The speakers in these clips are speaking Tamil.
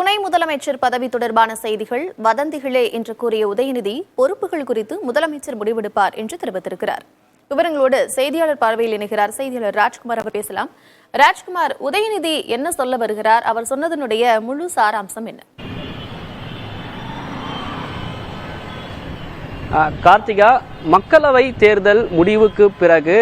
துணை முதலமைச்சர் பதவி தொடர்பான செய்திகள் வதந்திகளே என்று கூறிய உதயநிதி பொறுப்புகள் குறித்து முதலமைச்சர் முடிவெடுப்பார் என்று தெரிவித்திருக்கிறார். விவரங்களோடு செய்தியாளர் பார்வையில் இணைகிறார் செய்தியாளர் ராஜ்குமார். அவர் பேசலாம். ராஜ்குமார், உதயநிதி என்ன சொல்ல வருகிறார்? அவர் சொன்னதனுடைய முழு சாராம்சம் என்ன? கார்த்திகா, மக்களவை தேர்தல் முடிவுக்கு பிறகு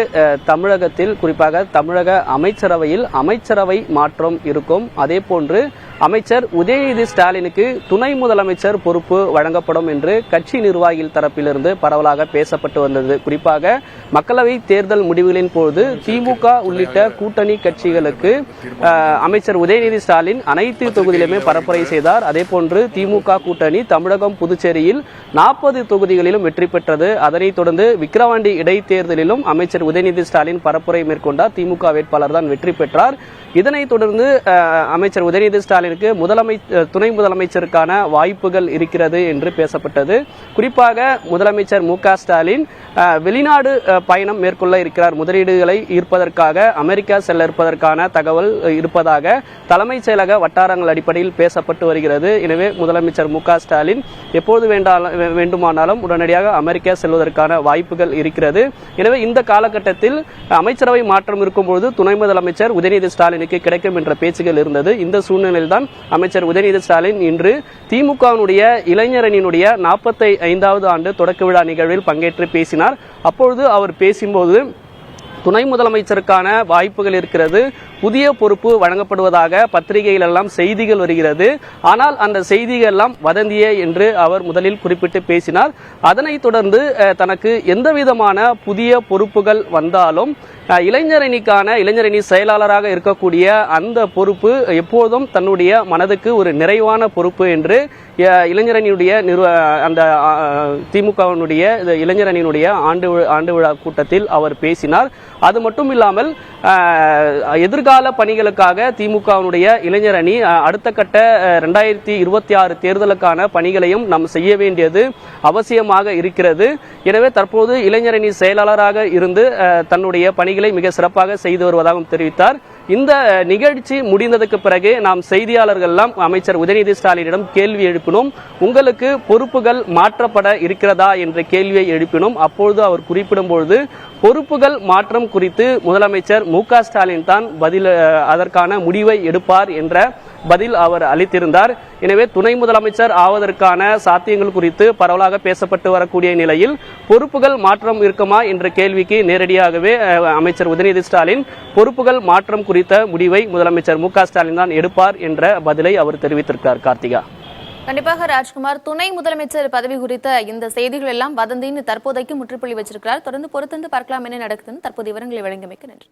தமிழகத்தில் குறிப்பாக தமிழக அமைச்சரவை மாற்றம் இருக்கும். அதே போன்று அமைச்சர் உதயநிதி ஸ்டாலினுக்கு துணை முதலமைச்சர் பொறுப்பு வழங்கப்படும் என்று கட்சி நிர்வாகிகள் தரப்பிலிருந்து பரவலாக பேசப்பட்டு வந்தது. குறிப்பாக மக்களவை தேர்தல் முடிவுகளின் போது திமுக உள்ளிட்ட கூட்டணி கட்சிகளுக்கு அமைச்சர் உதயநிதி ஸ்டாலின் அனைத்து தொகுதியிலுமே பரப்புரை செய்தார். அதே போன்று திமுக கூட்டணி தமிழகம் புதுச்சேரியில் 40 தொகுதிகளிலும் வெற்றி பெற்றது. அதனைத் தொடர்ந்து விக்கிரவாண்டி இடைத்தேர்தலிலும் அமைச்சர் உதயநிதி ஸ்டாலின் பரப்புரை மேற்கொண்டார். திமுக வேட்பாளர் தான் வெற்றி பெற்றார். இதனைத் தொடர்ந்து அமைச்சர் உதயநிதி ஸ்டாலினுக்கு துணை முதலமைச்சருக்கான வாய்ப்புகள் இருக்கிறது என்று பேசப்பட்டது. குறிப்பாக முதலமைச்சர் மு.க. ஸ்டாலின் வெளிநாடு பயணம் மேற்கொள்ள இருக்கிறார். முதலீடுகளை ஈர்ப்பதற்காக அமெரிக்கா செல்ல இருப்பதற்கான தகவல் இருப்பதாக தலைமைச் செயலக வட்டாரங்கள் அடிப்படையில் பேசப்பட்டு வருகிறது. எனவே முதலமைச்சர் மு.க. ஸ்டாலின் எப்போது வேண்டுமானாலும் உடனடியாக அமெரிக்கா செல்வதற்கான வாய்ப்புகள் இருக்கிறது. எனவே இந்த காலகட்டத்தில் அமைச்சரவை மாற்றம் இருக்கும்போது துணை முதலமைச்சர் உதயநிதி ஸ்டாலினுக்கு கிடைக்கும் என்ற பேச்சுகள் இருந்தது. இந்த சூழ்நிலையில் தான் அமைச்சர் உதயநிதி ஸ்டாலின் இன்று திமுகவினுடைய இளைஞரணியினுடைய 45வது ஆண்டு தொடக்க விழா நிகழ்வில் பங்கேற்று பேசினார். அப்பொழுது அவர் பேசும்போது துணை முதலமைச்சருக்கான வாய்ப்புகள் இருக்கிறது, புதிய பொறுப்பு வழங்கப்படுவதாக பத்திரிகைகள் எல்லாம் செய்திகள் வருகிறது. ஆனால் அந்த செய்திகள் எல்லாம் வதந்தியே என்று அவர் முதலில் குறிப்பிட்டு பேசினார். அதனைத் தொடர்ந்து தனக்கு எந்த விதமான புதிய பொறுப்புகள் வந்தாலும் இளைஞரணி செயலாளராக இருக்கக்கூடிய அந்த பொறுப்பு எப்போதும் தன்னுடைய மனதுக்கு ஒரு நிறைவான பொறுப்பு என்று இளைஞரணியுடைய அந்த திமுகவினுடைய இளைஞரணியினுடைய ஆண்டு விழா கூட்டத்தில் அவர் பேசினார். அது மட்டும் இல்லாமல் எதிர்கால பணிகளுக்காக திமுகவினுடைய இளைஞரணி அடுத்த கட்ட 2026 தேர்தலுக்கான பணிகளையும் நாம் செய்ய வேண்டியது அவசியமாக இருக்கிறது. எனவே தற்போது இளைஞரணி செயலாளராக இருந்து தன்னுடைய பணிகளை மிக சிறப்பாக செய்து வருவதாகவும் தெரிவித்தார். இந்த நிகழ்ச்சி முடிந்ததுக்கு பிறகு நாம் செய்தியாளர்கள் எல்லாம் அமைச்சர் உதயநிதி ஸ்டாலினிடம் கேள்வி எழுப்பினோம். உங்களுக்கு பொறுப்புகள் மாற்றப்பட இருக்கிறதா என்ற கேள்வியை எழுப்பினோம். அப்பொழுது அவர் குறிப்பிடும் பொழுது பொறுப்புகள் மாற்றம் குறித்து முதலமைச்சர் மு.க. ஸ்டாலின் தான் அதற்கான முடிவை எடுப்பார் என்ற பதில் அவர் அளித்திருந்தார். எனவே துணை முதலமைச்சர் ஆவதற்கான சாத்தியங்கள் குறித்து பரவலாக பேசப்பட்டு வரக்கூடிய நிலையில் பொறுப்புகள் மாற்றம் இருக்குமா என்ற கேள்விக்கு நேரடியாகவே அமைச்சர் உதயநிதி ஸ்டாலின் பொறுப்புகள் மாற்றம் குறித்த முடிவை முதலமைச்சர் மு.க. ஸ்டாலின் தான் எடுப்பார் என்ற பதிலை அவர் தெரிவித்திருக்கிறார். கார்த்திகா, கண்டிப்பாக ராஜ்குமார், துணை முதலமைச்சர் பதவி குறித்த இந்த செய்திகள் எல்லாம் வதந்தின்னு தற்போதைக்கு முற்றுப்புள்ளி வச்சிருக்கிறார். தொடர்ந்து பொறுத்திருந்து பார்க்கலாம் என்ன நடக்குதுன்னு. தற்போது விவரங்களை வழங்கியமைக்கு நன்றி.